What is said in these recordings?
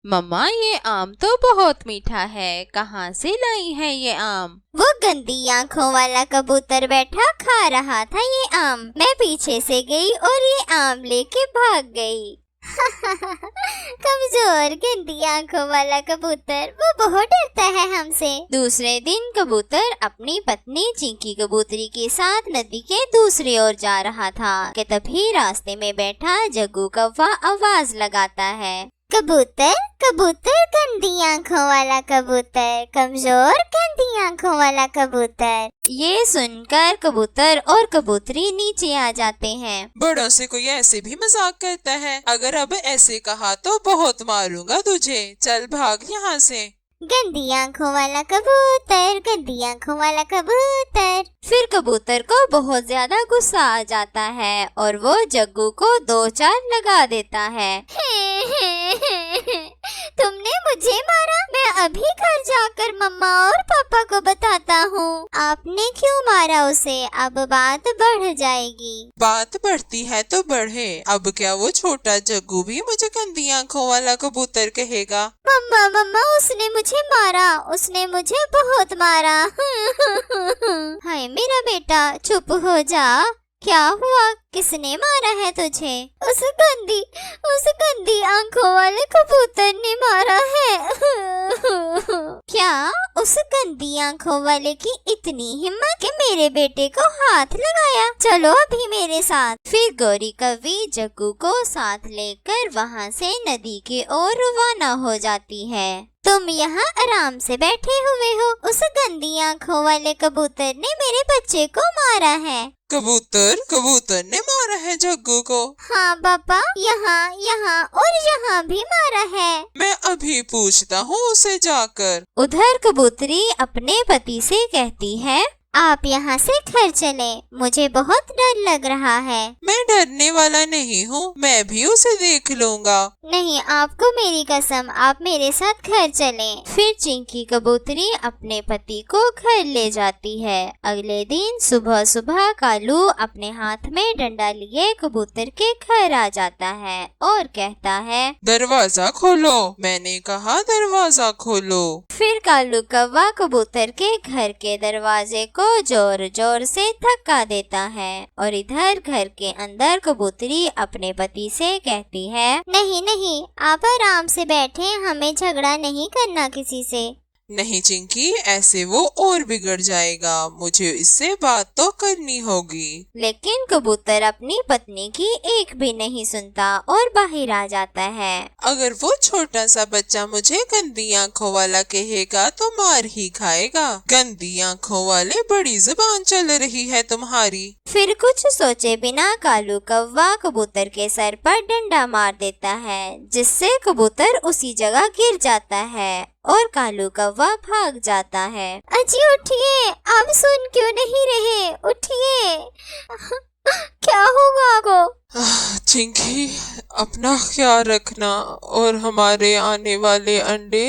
मम्मा, ये आम तो बहुत मीठा है, कहाँ से लाई है ये आम? वो गंदी आंखों वाला कबूतर बैठा खा रहा था ये आम। मैं पीछे से गई और ये आम लेके भाग गई। कमजोर गंदी आंखों वाला कबूतर, वो बहुत डरता है हमसे। दूसरे दिन कबूतर अपनी पत्नी चिंकी कबूतरी के साथ नदी के दूसरी ओर जा रहा था कि तभी रास्ते में बैठा जग्गू कौवा आवाज लगाता है, कबूतर कबूतर गंदी आंखों वाला कबूतर, कमजोर गंदी आंखों वाला कबूतर। ये सुनकर कबूतर और कबूतरी नीचे आ जाते हैं। बड़ों से कोई ऐसे भी मजाक करता है? अगर अब ऐसे कहा तो बहुत मारूंगा तुझे, चल भाग यहाँ से। गंदी आंखों वाला कबूतर, गंदी आंखों वाला कबूतर। फिर कबूतर को बहुत ज्यादा गुस्सा आ जाता है और वो जग्गू को 2-4 लगा देता है। तुमने मुझे मारा? मैं अभी घर जाकर मम्मा और पापा को बताता हूँ। आपने क्यों मारा उसे? अब बात बढ़ जाएगी। बात बढ़ती है तो बढ़े, अब क्या वो छोटा जग्गू भी मुझे गंदी आंखों वाला कबूतर कहेगा? मम्मा मम्मा, उसने मुझे मारा, उसने मुझे बहुत मारा। हाय मेरा बेटा, चुप हो जा। क्या हुआ? किसने मारा है तुझे? उस गंदी आंखों वाले कबूतर ने मारा है। क्या उस गंदी आंखों वाले की इतनी हिम्मत कि मेरे बेटे को हाथ लगाया? चलो अभी मेरे साथ। फिर गौरी कवि जग्गू को साथ लेकर वहाँ से नदी की ओर रवाना हो जाती है। तुम यहाँ आराम से बैठे हुए हो, उस गंदी आंखों वाले कबूतर ने मेरे बच्चे को मारा है। कबूतर ने मारा है जग्गू को? हाँ पापा, यहाँ और यहाँ भी मारा है। मैं अभी पूछता हूँ उसे जाकर। उधर कबूतरी अपने पति से कहती है, आप यहाँ से घर चलें, मुझे बहुत डर लग रहा है। मैं डरने वाला नहीं हूँ, मैं भी उसे देख लूँगा। नहीं, आपको मेरी कसम, आप मेरे साथ घर चलें। फिर चिंकी कबूतरी अपने पति को घर ले जाती है। अगले दिन सुबह सुबह कालू अपने हाथ में डंडा लिए कबूतर के घर आ जाता है और कहता है, दरवाजा खोलो, मैंने कहा दरवाजा खोलो। फिर कालू कौवा कबूतर के घर के दरवाजे को जोर जोर से धक्का देता है और इधर घर के अंदर कबूतरी अपने पति से कहती है, नहीं, आप आराम से बैठे, हमें झगड़ा नहीं करना किसी से। नहीं चिंकी, ऐसे वो और बिगड़ जाएगा, मुझे इससे बात तो करनी होगी। लेकिन कबूतर अपनी पत्नी की एक भी नहीं सुनता और बाहर आ जाता है। अगर वो छोटा सा बच्चा मुझे गंदी आंखों वाला कहेगा तो मार ही खाएगा। गंदी आंखों वाले, बड़ी जुबान चल रही है तुम्हारी। फिर कुछ सोचे बिना कालू कौवा कबूतर के सर पर डंडा मार देता है, जिससे कबूतर उसी जगह गिर जाता है और कालू कौवा भाग जाता है। अजी उठिए, आप सुन क्यों नहीं रहे? उठिए। क्या हुआ आपको? चिंकी, अपना ख्याल रखना और हमारे आने वाले अंडे।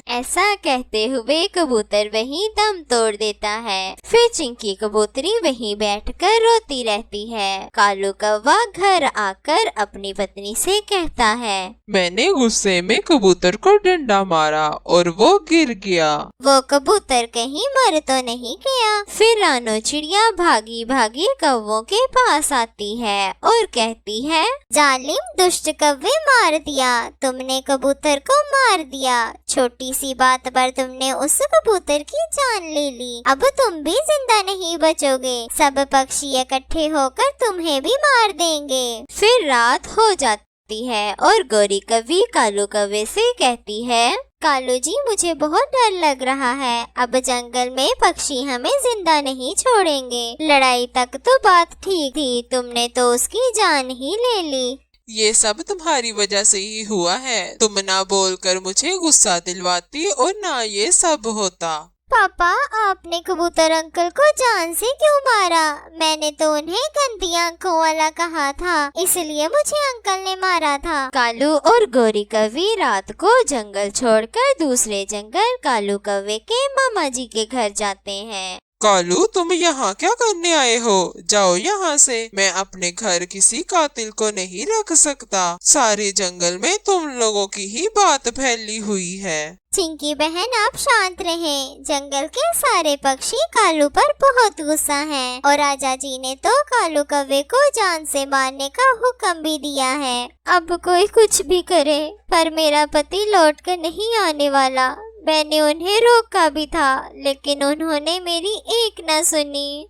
ऐसा कहते हुए कबूतर वहीं दम तोड़ देता है। फिर चिंकी कबूतरी वहीं बैठकर रोती रहती है। कालू कौवा घर आकर अपनी पत्नी से कहता है, मैंने गुस्से में कबूतर को डंडा मारा और वो गिर गया। वो कबूतर कहीं मर तो नहीं गया? फिर रानो चिड़िया भागी भागी कौवों के पास आती है और कहती है, जालिम दुष्ट कौवे, मार दिया तुमने, कबूतर को मार दिया। छोटी सी बात पर तुमने उस कबूतर की जान ले ली। अब तुम भी जिंदा नहीं बचोगे, सब पक्षी इकट्ठे होकर तुम्हें भी मार देंगे। फिर रात हो जाती है और गौरी कवि कालू कौवे से कहती है, कालू जी, मुझे बहुत डर लग रहा है, अब जंगल में पक्षी हमें जिंदा नहीं छोड़ेंगे। लड़ाई तक तो बात ठीक थी, तुमने तो उसकी जान ही ले ली। ये सब तुम्हारी वजह से ही हुआ है। तुम ना बोलकर मुझे गुस्सा दिलवाती और ना ये सब होता। पापा, आपने कबूतर अंकल को जान से क्यों मारा? मैंने तो उन्हें गंदी आंखों वाला कहा था, इसलिए मुझे अंकल ने मारा था। कालू और गौरी कवि रात को जंगल छोड़कर दूसरे जंगल कालू कौवे के मामा जी के घर जाते हैं। कालू, तुम यहाँ क्या करने आए हो? जाओ यहाँ से। मैं अपने घर किसी कातिल को नहीं रख सकता। सारे जंगल में तुम लोगों की ही बात फैली हुई है। चिंकी बहन, आप शांत रहें। जंगल के सारे पक्षी कालू पर बहुत गुस्सा हैं और राजा जी ने तो कालू कौवे को जान से मारने का हुक्म भी दिया है। अब कोई कुछ भी करे, पर मेरा पति लौट कर नहीं आने वाला। मैंने उन्हें रोका भी था, लेकिन उन्होंने मेरी एक न सुनी।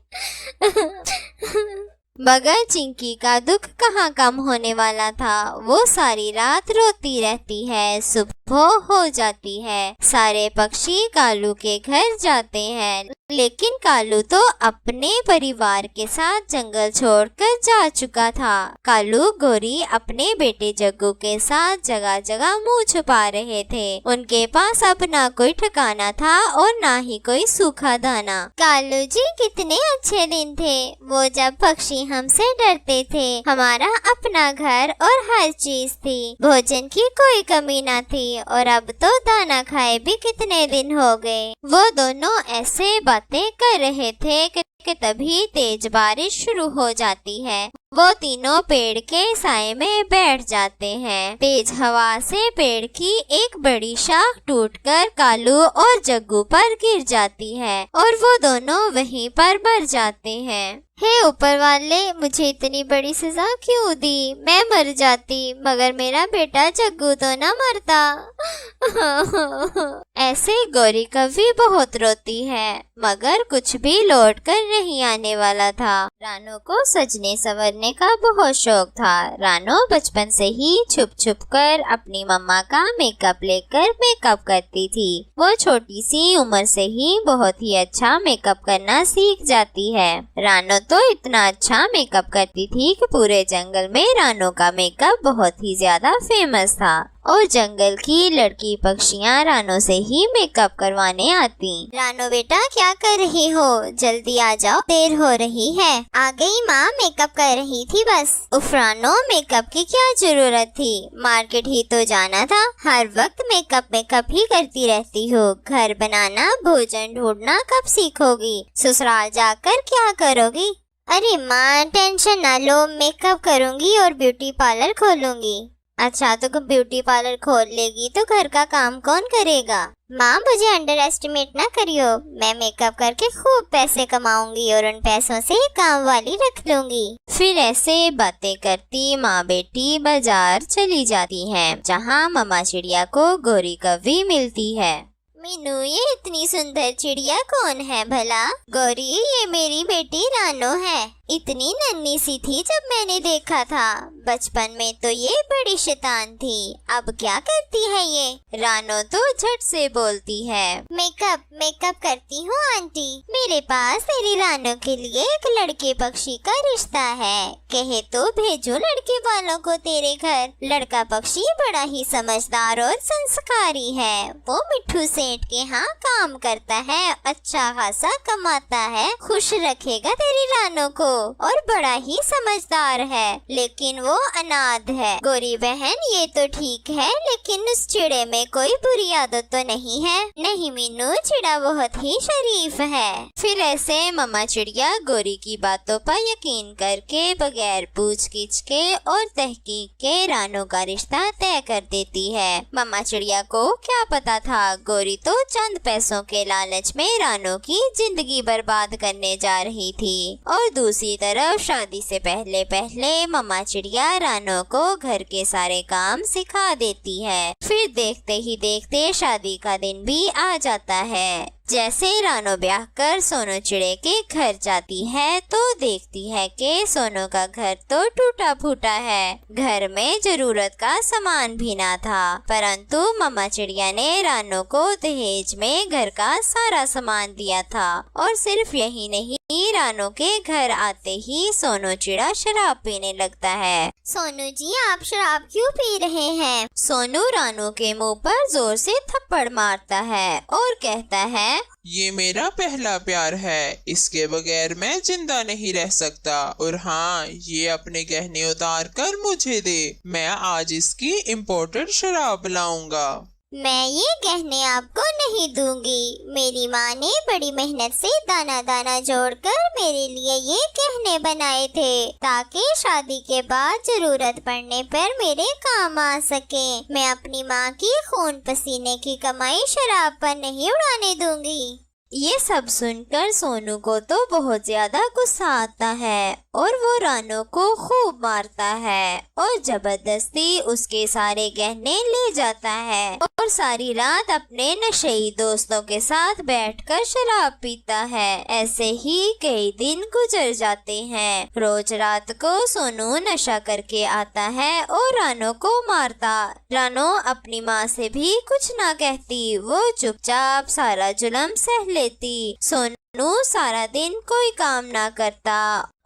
मगर चिंकी का दुख कहाँ कम होने वाला था। वो सारी रात रोती रहती है। सुबह हो जाती है। सारे पक्षी कालू के घर जाते हैं, लेकिन कालू तो अपने परिवार के साथ जंगल छोड़कर जा चुका था। कालू गोरी अपने बेटे जग्गू के साथ जगह जगह मुंह छुपा रहे थे। उनके पास अपना कोई ठिकाना था और ना ही कोई सूखा दाना। कालू जी, कितने अच्छे दिन थे वो, जब पक्षी हमसे डरते थे। हमारा अपना घर और हर चीज थी। भोजन की कोई कमी ना थी, और अब तो दाना खाए भी कितने दिन हो गए। वो दोनों ऐसे बातें कर रहे थे कि तभी तेज बारिश शुरू हो जाती है। वो तीनों पेड़ के साए में बैठ जाते हैं। तेज हवा से पेड़ की एक बड़ी शाख टूटकर कालू और जग्गू पर गिर जाती है और वो दोनों वहीं पर मर जाते हैं। हे ऊपर वाले, मुझे इतनी बड़ी सजा क्यों दी? मैं मर जाती, मगर मेरा बेटा जग्गू तो ना मरता। ऐसे गौरी कभी बहुत रोती है, मगर कुछ भी लौट कर नहीं आने वाला था। रानो को सजने संवरने का बहुत शौक था। रानो बचपन से ही छुप छुप कर अपनी मम्मा का मेकअप लेकर मेकअप करती थी। वो छोटी सी उम्र से ही बहुत ही अच्छा मेकअप करना सीख जाती है। रानो तो इतना अच्छा मेकअप करती थी कि पूरे जंगल में रानो का मेकअप बहुत ही ज्यादा फेमस था और जंगल की लड़की पक्षियाँ रानो से ही मेकअप करवाने आती। रानो बेटा, क्या कर रही हो? जल्दी आ जाओ, देर हो रही है। आ गई माँ, मेकअप कर रही थी बस। उफ रानो, मेकअप की क्या जरूरत थी? मार्केट ही तो जाना था। हर वक्त मेकअप ही करती रहती हो। घर बनाना, भोजन ढूंढना कब सीखोगी? ससुराल जाकर क्या करोगी? अरे माँ, टेंशन ना लो, मेकअप करूँगी और ब्यूटी पार्लर खोलूंगी। अच्छा, तो ब्यूटी पार्लर खोल लेगी तो घर का काम कौन करेगा? माँ, मुझे अंडर एस्टिमेट ना करियो। मैं मेकअप करके खूब पैसे कमाऊंगी और उन पैसों से काम वाली रख लूंगी। फिर ऐसे बातें करती माँ बेटी बाजार चली जाती हैं, जहाँ मम्मा चिड़िया को गोरी कौवी मिलती है। मीनू, ये इतनी सुंदर चिड़िया कौन है भला? गौरी, ये मेरी बेटी रानो है। इतनी नन्ही सी थी जब मैंने देखा था। बचपन में तो ये बड़ी शैतान थी। अब क्या करती है ये? रानो तो झट से बोलती है, मेकअप करती हूँ आंटी। मेरे पास तेरी रानो के लिए एक लड़के पक्षी का रिश्ता है। कहे तो भेजो लड़के वालों को तेरे घर। लड़का पक्षी बड़ा ही समझदार और संस्कारी है। वो मिट्ठू सेठ के यहाँ काम करता है, अच्छा खासा कमाता है, खुश रखेगा तेरी रानो को और बड़ा ही समझदार है। लेकिन वो अनाथ है। गोरी बहन, ये तो ठीक है, लेकिन उस चिड़े में कोई बुरी आदत तो नहीं है? नहीं मीनू, चिड़ा बहुत ही शरीफ है। फिर ऐसे मम्मा चिड़िया गोरी की बातों पर यकीन करके बगैर पूछ-गिछ के और तहकीक के रानो का रिश्ता तय कर देती है। मम्मा चिड़िया को क्या पता था, गोरी तो चंद पैसों के लालच में रानो की जिंदगी बर्बाद करने जा रही थी। और दूसरी तरफ शादी से पहले पहले मम्मा चिड़िया रानो को घर के सारे काम सिखा देती है। फिर देखते ही देखते शादी का दिन भी आ जाता है। जैसे रानो ब्याह कर सोनू चिड़े के घर जाती है तो देखती है कि सोनू का घर तो टूटा फूटा है। घर में जरूरत का सामान भी ना था, परंतु मम्मा चिड़िया ने रानो को दहेज में घर का सारा सामान दिया था। और सिर्फ यही नहीं, रानो के घर आते ही सोनू चिड़ा शराब पीने लगता है। सोनू जी, आप शराब क्यों पी रहे हैं? सोनू रानो के मुंह पर जोर से थप्पड़ मारता है और कहता है, ये मेरा पहला प्यार है, इसके बगैर मैं जिंदा नहीं रह सकता। और हाँ, ये अपने गहने उतार कर मुझे दे, मैं आज इसकी इम्पोर्टेड शराब लाऊंगा। मैं ये गहने आपको नहीं दूंगी। मेरी माँ ने बड़ी मेहनत से दाना दाना जोड़कर मेरे लिए ये गहने बनाए थे ताकि शादी के बाद जरूरत पड़ने पर मेरे काम आ सके। मैं अपनी माँ की खून पसीने की कमाई शराब पर नहीं उड़ाने दूंगी। ये सब सुनकर सोनू को तो बहुत ज्यादा गुस्सा आता है और वो रानो को खूब मारता है और जबरदस्ती उसके सारे गहने ले जाता है और सारी रात अपने नशेई दोस्तों के साथ बैठकर शराब पीता है। ऐसे ही कई दिन गुजर जाते हैं। रोज रात को सोनू नशा करके आता है और रानो को मारता। रानो अपनी माँ से भी कुछ ना कहती, वो चुपचाप सारा जुल्म सह लेती। सोनू सारा दिन कोई काम ना करता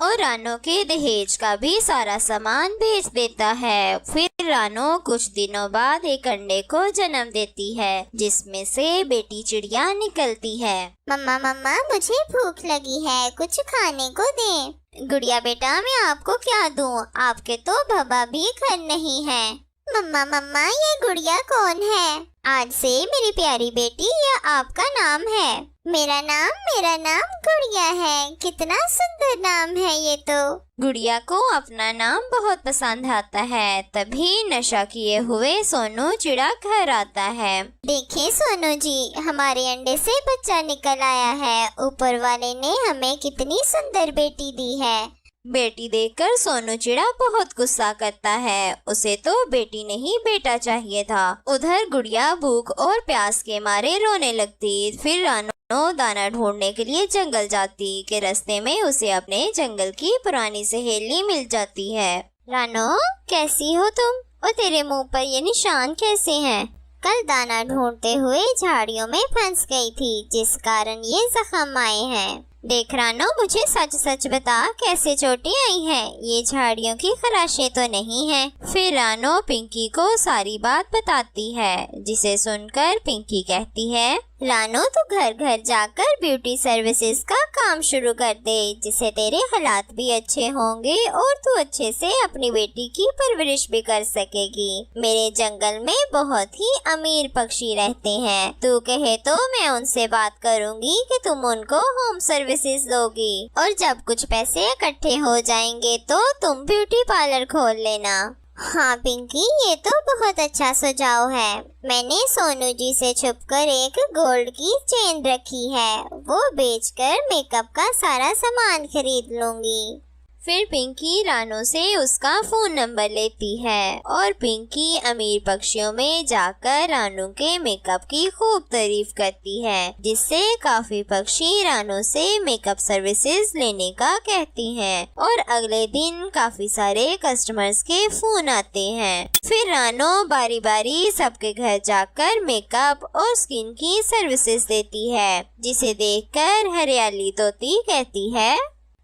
और रानो के दहेज का भी सारा सामान बेच देता है। फिर रानो कुछ दिनों बाद एक अंडे को जन्म देती है जिसमें से बेटी चिड़िया निकलती है। मम्मा मम्मा मुझे भूख लगी है, कुछ खाने को दें। गुड़िया बेटा मैं आपको क्या दूं? आपके तो बाबा भी घर नहीं है। मम्मा मम्मा ये गुड़िया कौन है? आज से मेरी प्यारी बेटी यह आपका नाम है। मेरा नाम गुड़िया है। कितना सुंदर नाम है ये तो। गुड़िया को अपना नाम बहुत पसंद आता है। तभी नशा किए हुए सोनू चिड़ा घर आता है। देखिए सोनू जी, हमारे अंडे से बच्चा निकल आया है। ऊपर वाले ने हमें कितनी सुंदर बेटी दी है। बेटी देखकर सोनू चिड़ा बहुत गुस्सा करता है। उसे तो बेटी नहीं बेटा चाहिए था। उधर गुड़िया भूख और प्यास के मारे रोने लगती। फिर रानो दाना ढूंढने के लिए जंगल जाती कि रास्ते में उसे अपने जंगल की पुरानी सहेली मिल जाती है। रानो कैसी हो तुम? और तेरे मुंह पर ये निशान कैसे हैं? कल दाना ढूंढते हुए झाड़ियों में फंस गई थी जिस कारण ये जख्म आए हैं। देख रानो, मुझे सच सच बता कैसे चोटें आई हैं? ये झाड़ियों की खराशें तो नहीं है। फिर रानो पिंकी को सारी बात बताती है जिसे सुनकर पिंकी कहती है, रानो तू घर घर जाकर ब्यूटी सर्विसेज का काम शुरू कर दे जिससे तेरे हालात भी अच्छे होंगे और तू अच्छे से अपनी बेटी की परवरिश भी कर सकेगी। मेरे जंगल में बहुत ही अमीर पक्षी रहते हैं। तू कहे तो मैं उनसे बात करूंगी कि तुम उनको होम सर्विसेज दोगी और जब कुछ पैसे इकट्ठे हो जाएंगे तो तुम ब्यूटी पार्लर खोल लेना। हाँ पिंकी, ये तो बहुत अच्छा सुझाव है। मैंने सोनू जी से छुपकर एक गोल्ड की चेन रखी है, वो बेचकर मेकअप का सारा सामान खरीद लूंगी। फिर पिंकी रानो से उसका फोन नंबर लेती है और पिंकी अमीर पक्षियों में जाकर रानो के मेकअप की खूब तारीफ करती है जिससे काफी पक्षी रानो से मेकअप सर्विसेज लेने का कहती हैं और अगले दिन काफी सारे कस्टमर्स के फोन आते हैं। फिर रानो बारी बारी सबके घर जाकर मेकअप और स्किन की सर्विसेज देती है जिसे देखकर हरियाली तोती कहती है,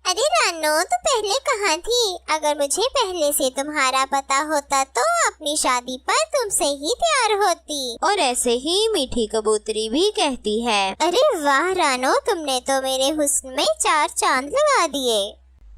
अरे रानो तू पहले कहाँ थी? अगर मुझे पहले से तुम्हारा पता होता तो अपनी शादी पर तुमसे ही तैयार होती। और ऐसे ही मीठी कबूतरी भी कहती है, अरे वाह रानो, तुमने तो मेरे हुस्न में 4 चांद लगा दिए।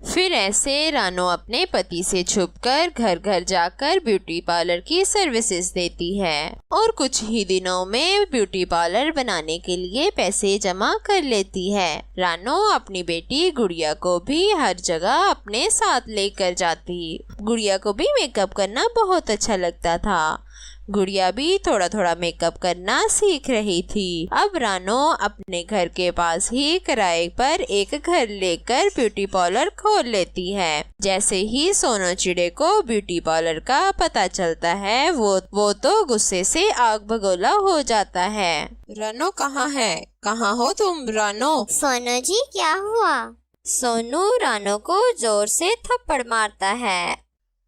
फिर ऐसे रानो अपने पति से छुपकर घर घर जाकर ब्यूटी पार्लर की सर्विसेज देती है और कुछ ही दिनों में ब्यूटी पार्लर बनाने के लिए पैसे जमा कर लेती है। रानो अपनी बेटी गुड़िया को भी हर जगह अपने साथ लेकर जाती। गुड़िया को भी मेकअप करना बहुत अच्छा लगता था। गुड़िया भी थोड़ा थोड़ा मेकअप करना सीख रही थी। अब रानो अपने घर के पास ही किराए पर एक घर लेकर ब्यूटी पार्लर खोल लेती है। जैसे ही सोनू चिड़े को ब्यूटी पार्लर का पता चलता है वो तो गुस्से से आग बगोला हो जाता है। रानो कहाँ है? कहाँ हो तुम रानो? सोनू जी क्या हुआ? सोनू रानो को जोर से थप्पड़ मारता है।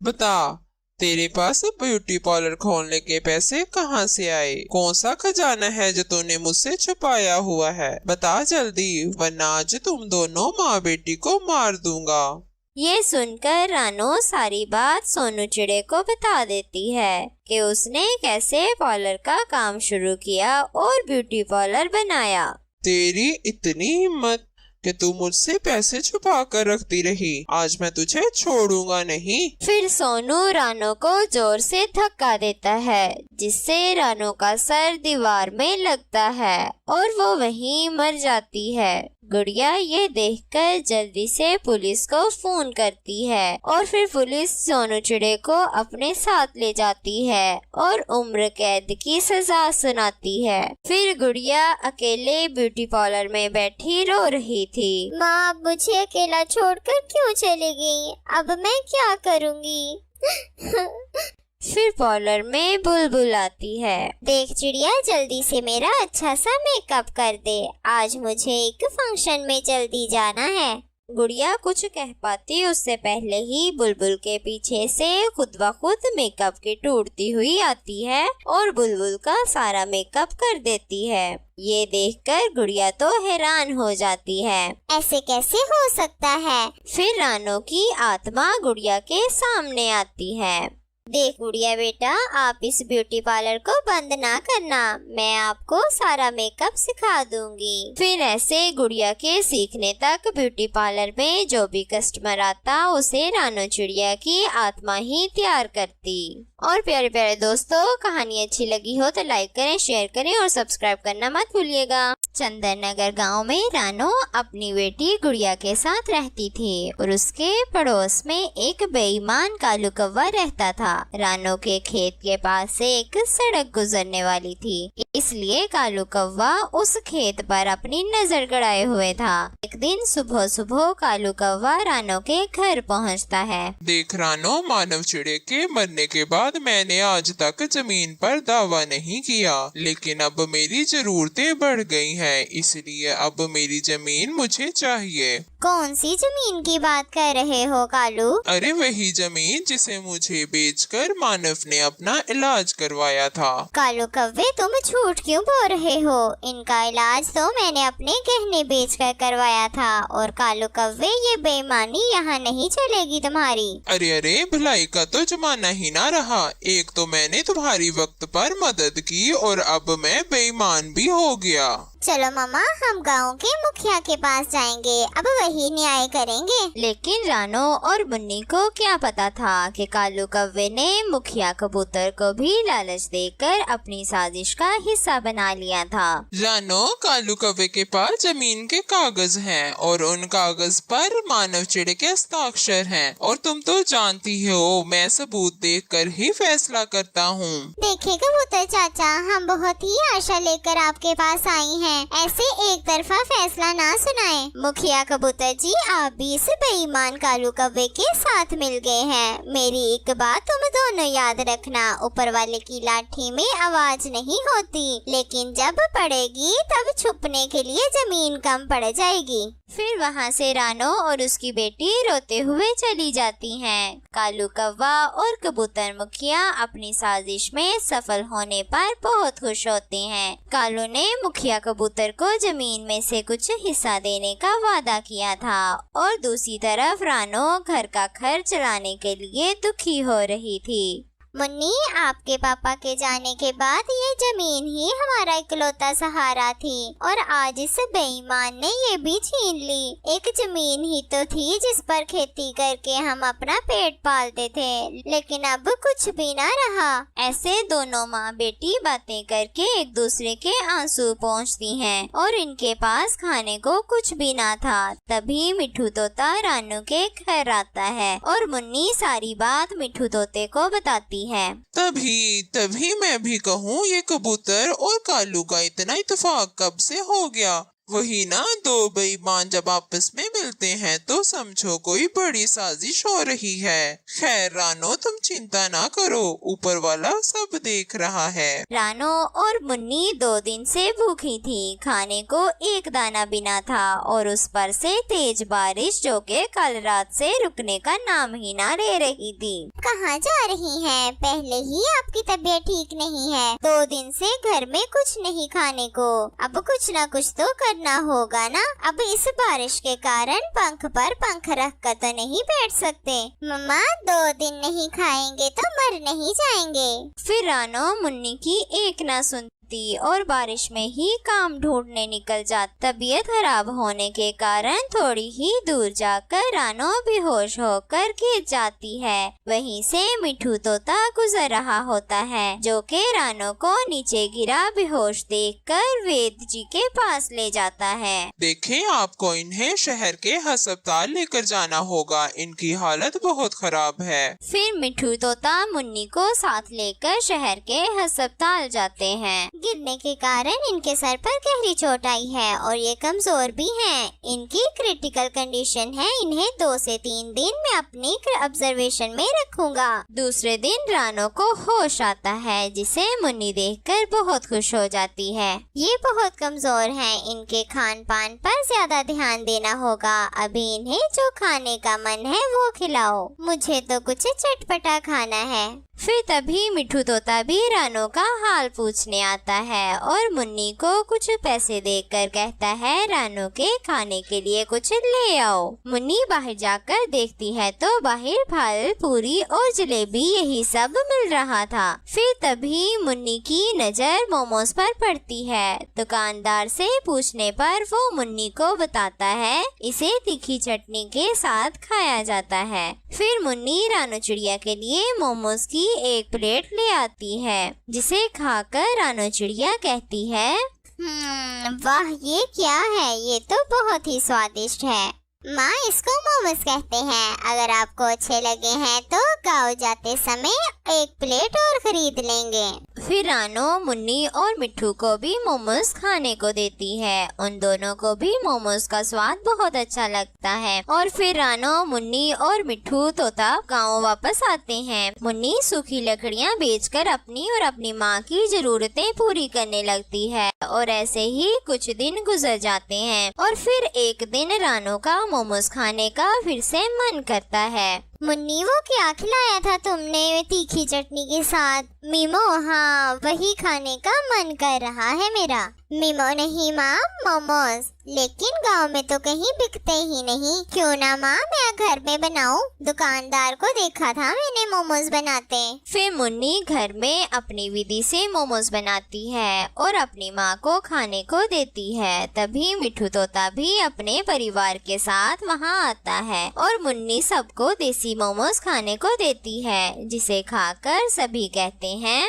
बता, तेरे पास ब्यूटी पार्लर खोलने के पैसे कहाँ से आए? कौन सा खजाना है जो तूने मुझसे छुपाया हुआ है? बता जल्दी, वरना आज तुम दोनों माँ बेटी को मार दूंगा। ये सुनकर रानो सारी बात सोनू चिड़े को बता देती है कि उसने कैसे पार्लर का काम शुरू किया और ब्यूटी पार्लर बनाया। तेरी इतनी हिम्मत कि तू मुझसे पैसे छुपा कर रखती रही। आज मैं तुझे छोड़ूंगा नहीं। फिर सोनू रानो को जोर से धक्का देता है, जिससे रानो का सर दीवार में लगता है और वो वहीं मर जाती है। गुड़िया ये देखकर जल्दी से पुलिस को फोन करती है और फिर पुलिस सोनू चिड़े को अपने साथ ले जाती है और उम्र कैद की सजा सुनाती है। फिर गुड़िया अकेले ब्यूटी पार्लर में बैठी रो रही थी। माँ मुझे अकेला छोड़कर क्यों चली गई? अब मैं क्या करूँगी? फिर पार्लर में बुलबुल आती है। देख चिड़िया, जल्दी से मेरा अच्छा सा मेकअप कर दे, आज मुझे एक फंक्शन में जल्दी जाना है। गुड़िया कुछ कह पाती उससे पहले ही बुलबुल के पीछे से खुद ब खुद मेकअप की टूटती हुई आती है और बुलबुल का सारा मेकअप कर देती है। ये देखकर गुड़िया तो हैरान हो जाती है। ऐसे कैसे हो सकता है? फिर रानो की आत्मा गुड़िया के सामने आती है। देख गुड़िया बेटा, आप इस ब्यूटी पार्लर को बंद ना करना, मैं आपको सारा मेकअप सिखा दूंगी। फिर ऐसे गुड़िया के सीखने तक ब्यूटी पार्लर में जो भी कस्टमर आता उसे रानो चिड़िया की आत्मा ही तैयार करती। और प्यारे प्यारे दोस्तों, कहानी अच्छी लगी हो तो लाइक करें, शेयर करें और सब्सक्राइब करना मत भूलिएगा। चंदन नगर गाँव में रानो अपनी बेटी गुड़िया के साथ रहती थी और उसके पड़ोस में एक बेईमान कालू कौवा रहता था। रानो के खेत के पास से एक सड़क गुजरने वाली थी, इसलिए कालू कौवा उस खेत पर अपनी नजर गड़ाए हुए था। एक दिन सुबह सुबह कालू कौवा रानो के घर पहुंचता है। देख रानो, मानव चिड़े के मरने के बाद मैंने आज तक जमीन पर दावा नहीं किया, लेकिन अब मेरी जरूरतें बढ़ गई हैं, इसलिए अब मेरी जमीन मुझे चाहिए। कौन सी जमीन की बात कर रहे हो कालू? अरे वही जमीन जिसे मुझे बेचकर मानव ने अपना इलाज करवाया था। कालू कौवे, तुम झूठ क्यों बोल रहे हो? इनका इलाज तो मैंने अपने गहने बेचकर करवाया था। और कालू कौवे, ये बेईमानी यहाँ नहीं चलेगी तुम्हारी। अरे भलाई का तो जमाना ही ना रहा। एक तो मैंने तुम्हारी वक्त पर मदद की और अब मैं बेईमान भी हो गया। चलो मामा, हम गांव के मुखिया के पास जाएंगे, अब वही न्याय करेंगे। लेकिन रानो और मुन्नी को क्या पता था कि कालू कौवे ने मुखिया कबूतर को भी लालच देकर अपनी साजिश का हिस्सा बना लिया था। रानो, कालू कौवे के पास जमीन के कागज हैं और उन कागज पर मानव चिड़े के हस्ताक्षर हैं और तुम तो जानती हो मैं सबूत देखकर ही फैसला करता हूँ। देखिए कबूतर चाचा, हम बहुत ही आशा लेकर आपके पास आई हैं, ऐसे एक तरफा फैसला ना सुनाएं। मुखिया कबूतर जी, आप भी इस बेईमान कालू कौवे के साथ मिल गए हैं। मेरी एक बात तुम दोनों याद रखना, ऊपर वाले की लाठी में आवाज नहीं होती, लेकिन जब पड़ेगी तब छुपने के लिए जमीन कम पड़ जाएगी। फिर वहाँ से रानो और उसकी बेटी रोते हुए चली जाती हैं। कालू कौवा और कबूतर मुखिया अपनी साजिश में सफल होने पर बहुत खुश होते हैं। कालू ने मुखिया कबूतर को जमीन में से कुछ हिस्सा देने का वादा किया था और दूसरी तरफ रानो घर का खर्च चलाने के लिए दुखी हो रही थी। मुन्नी, आपके पापा के जाने के बाद ये जमीन ही हमारा इकलौता सहारा थी और आज इस बेईमान ने ये भी छीन ली। एक जमीन ही तो थी जिस पर खेती करके हम अपना पेट पालते थे, लेकिन अब कुछ भी ना रहा। ऐसे दोनों माँ बेटी बातें करके एक दूसरे के आंसू पोंछती हैं और इनके पास खाने को कुछ भी ना था। तभी मिठू तोता रानू के घर आता है और मुन्नी सारी बात मिठू तोते को बताती है। तभी मैं भी कहूँ, ये कबूतर और कालू का इतना इत्तेफाक कब से हो गया? वही ना, दो बेईमान जब आपस में मिलते हैं तो समझो कोई बड़ी साजिश हो रही है। खैर रानो, तुम चिंता ना करो, ऊपर वाला सब देख रहा है। रानो और मुन्नी 2 दिन से भूखी थी, खाने को एक दाना भी ना था और उस पर से तेज बारिश जो के कल रात से रुकने का नाम ही ना ले रही थी। कहाँ जा रही हैं? पहले ही आपकी तबीयत ठीक नहीं है, 2 दिन से घर में कुछ नहीं खाने को, अब कुछ ना कुछ तो करना होगा ना। अब इस बारिश के कारण पंख पर पंख रख कर तो नहीं बैठ सकते। मम्मा, 2 दिन नहीं खाएंगे तो मर नहीं जाएंगे। फिर रानो मुन्नी की एक ना सुनती और बारिश में ही काम ढूंढने निकल जाती। तबीयत खराब होने के कारण थोड़ी ही दूर जाकर रानो बेहोश होकर गिर जाती है। वहीं से मिठू तोता गुजर रहा होता है, जो कि रानो को नीचे गिरा बेहोश देखकर वेद जी के पास ले जाता है। देखें, आपको इन्हें शहर के अस्पताल लेकर जाना होगा, इनकी हालत बहुत खराब है। फिर मिठू तोता मुन्नी को साथ लेकर शहर के अस्पताल जाते हैं। गिरने के कारण इनके सर पर गहरी चोट आई है और ये कमजोर भी हैं। इनकी क्रिटिकल कंडीशन है। इन्हें 2 से 3 दिन में अपनी ऑब्जर्वेशन में रखूंगा। दूसरे दिन रानो को होश आता है, जिसे मुन्नी देखकर बहुत खुश हो जाती है। ये बहुत कमजोर हैं, इनके खान पान पर ज्यादा ध्यान देना होगा। अभी इन्हें जो खाने का मन है वो खिलाओ, मुझे तो कुछ चटपटा खाना है। फिर तभी मिठू तोता भी रानो का हाल पूछने आता है और मुन्नी को कुछ पैसे देकर कहता है रानो के खाने के लिए कुछ ले आओ। मुन्नी बाहर जाकर देखती है तो बाहर फल, पूरी और जलेबी यही सब मिल रहा था। फिर तभी मुन्नी की नजर मोमोज पर पड़ती है। दुकानदार से पूछने पर वो मुन्नी को बताता है इसे तीखी चटनी के साथ खाया जाता है। फिर मुन्नी रानो चिड़िया के लिए मोमोज की एक प्लेट ले आती है, जिसे खाकर रानो चिड़िया कहती है, वाह, ये क्या है? ये तो बहुत ही स्वादिष्ट है। माँ, इसको मोमोज कहते हैं। अगर आपको अच्छे लगे हैं तो गाँव जाते समय एक प्लेट और खरीद लेंगे। फिर रानो मुन्नी और मिठू को भी मोमोज खाने को देती है। उन दोनों को भी मोमोज का स्वाद बहुत अच्छा लगता है। और फिर रानो, मुन्नी और मिठू तोता गाँव वापस आते हैं। मुन्नी सूखी लकड़ियाँ बेचकर अपनी और अपनी माँ की जरूरतें पूरी करने लगती है और ऐसे ही कुछ दिन गुजर जाते हैं। और फिर एक दिन रानो का मोमोज खाने का फिर से मन करता है। मुन्नी, वो क्या खिलाया था तुमने तीखी चटनी के साथ? मीमो, हाँ, वही खाने का मन कर रहा है मेरा। मीमो नहीं माँ, मोमोज। लेकिन गांव में तो कहीं बिकते ही नहीं। क्यों ना माँ, मैं घर में बनाऊं? दुकानदार को देखा था मैंने मोमोज बनाते। फिर मुन्नी घर में अपनी विधि से मोमोज बनाती है और अपनी माँ को खाने को देती है। तभी मिठू तोता भी अपने परिवार के साथ वहाँ आता है और मुन्नी सबको देसी मोमोज खाने को देती है, जिसे खाकर सभी कहते हैं,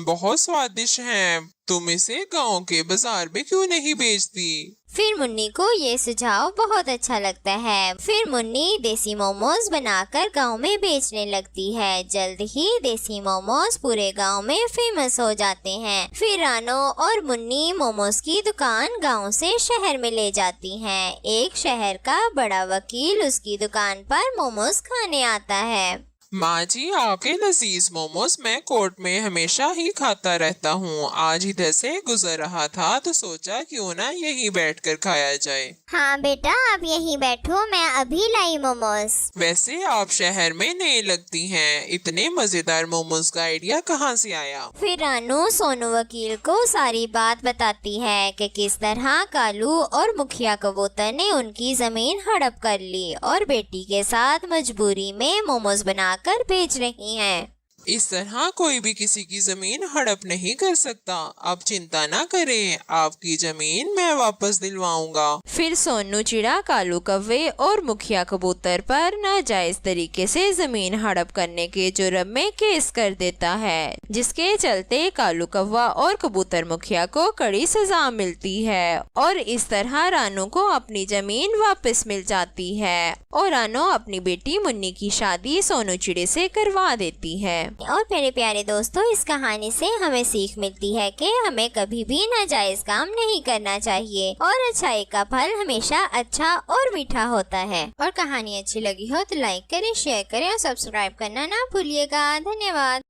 बहुत स्वादिष्ट हैं। तुम इसे गांव के बाजार में क्यों नहीं बेचती? फिर मुन्नी को ये सुझाव बहुत अच्छा लगता है। फिर मुन्नी देसी मोमोज बनाकर गांव में बेचने लगती है। जल्द ही देसी मोमोज पूरे गांव में फेमस हो जाते हैं। फिर रानो और मुन्नी मोमोज की दुकान गांव से शहर में ले जाती हैं। एक शहर का बड़ा वकील उसकी दुकान पर मोमोज खाने आता है। माँ जी, आपके लजीज मोमोज मैं कोर्ट में हमेशा ही खाता रहता हूँ। आज इधर से गुजर रहा था तो सोचा क्यों ना यहीं बैठकर खाया जाए। हाँ बेटा, आप यहीं बैठो, मैं अभी लाई मोमोज। वैसे आप शहर में नई लगती हैं, इतने मजेदार मोमोज का आइडिया कहाँ से आया? फिर रानू सोनू वकील को सारी बात बताती है कि किस तरह कालू और मुखिया कबूतर ने उनकी जमीन हड़प कर ली और बेटी के साथ मजबूरी में मोमोज बनाकर बेच रही हैं। इस तरह कोई भी किसी की जमीन हड़प नहीं कर सकता। आप चिंता ना करें, आपकी जमीन मैं वापस दिलवाऊंगा। फिर सोनू चिड़ा कालू कौवे और मुखिया कबूतर पर नाजायज तरीके से जमीन हड़प करने के जुर्म में केस कर देता है, जिसके चलते कालू कौवा और कबूतर मुखिया को कड़ी सजा मिलती है और इस तरह रानू को अपनी जमीन वापस मिल जाती है और रानू अपनी बेटी मुन्नी की शादी सोनू चिड़े से करवा देती है। और मेरे प्यारे दोस्तों, इस कहानी से हमें सीख मिलती है कि हमें कभी भी नाजायज काम नहीं करना चाहिए और अच्छाई का फल हमेशा अच्छा और मीठा होता है। और कहानी अच्छी लगी हो तो लाइक करें, शेयर करें और सब्सक्राइब करना ना भूलिएगा। धन्यवाद।